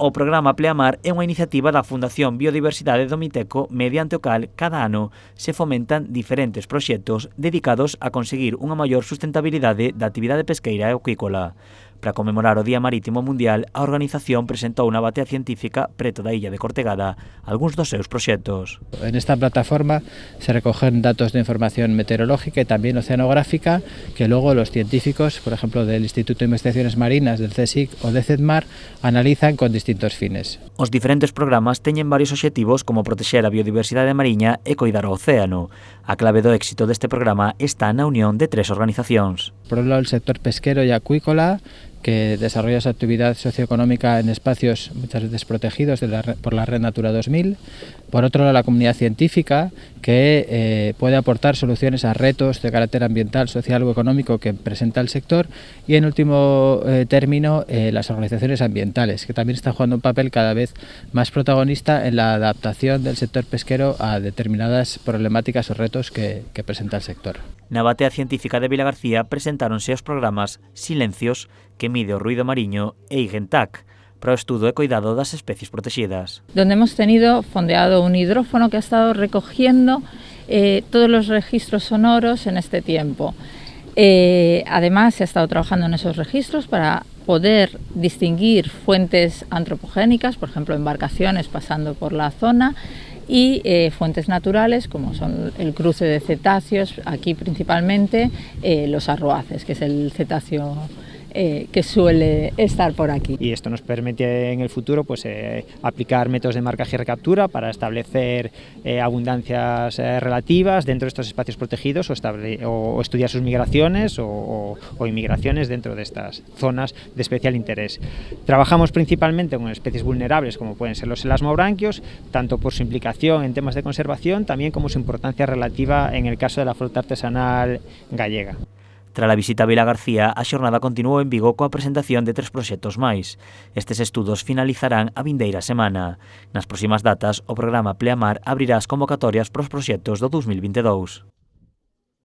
O programa Pleamar é unha iniciativa da Fundación Biodiversidade do Miteco mediante o cal cada ano se fomentan diferentes proxectos dedicados a conseguir unha maior sustentabilidade da actividade pesqueira e acuícola. Para conmemorar o Día Marítimo Mundial, a organización presentou unha batea científica preto da illa de Cortegada algúns dos seus proxectos. En esta plataforma se recogen datos de información meteorológica y también oceanográfica que luego los científicos, por ejemplo del Instituto de Investigaciones Marinas, del CSIC o de CEDMAR, analizan con distintos fines. Os diferentes programas teñen varios obxectivos como protexer a biodiversidade mariña e coidar o océano. A clave do éxito deste programa está na unión de tres organizacións. Por un lado, el sector pesquero y acuícola, que desarrolla su actividad socioeconómica en espacios muchas veces protegidos por la Red Natura 2000. Por otro lado, la comunidad científica, que puede aportar soluciones a retos de carácter ambiental, social o económico que presenta el sector. Y en último término, las organizaciones ambientales, que también están jugando un papel cada vez más protagonista en la adaptación del sector pesquero a determinadas problemáticas o retos que presenta el sector. Na batea científica de Vilagarcía presentáronse os programas Silencios, que mide o ruido mariño, e Igentac, para o estudo e cuidado das especies protegidas. Donde hemos tenido fondeado un hidrófono que ha estado recogiendo todos los registros sonoros en este tiempo. Además, se ha estado trabajando en esos registros para poder distinguir fuentes antropogénicas, por ejemplo, embarcaciones pasando por la zona, y fuentes naturales como son el cruce de cetáceos, aquí principalmente los arroaces, que es el cetáceo que suele estar por aquí. Y esto nos permite en el futuro aplicar métodos de marcaje y recaptura para establecer abundancias relativas dentro de estos espacios protegidos o estudiar sus migraciones o inmigraciones dentro de estas zonas de especial interés. Trabajamos principalmente con especies vulnerables como pueden ser los elasmobranquios, tanto por su implicación en temas de conservación, también como su importancia relativa en el caso de la flota artesanal gallega. Tras a visita a Vilagarcía, a xornada continuou en Vigo coa presentación de tres proxectos máis. Estes estudos finalizarán a vindeira semana. Nas próximas datas, o programa Pleamar abrirá as convocatorias para os proxectos do 2022.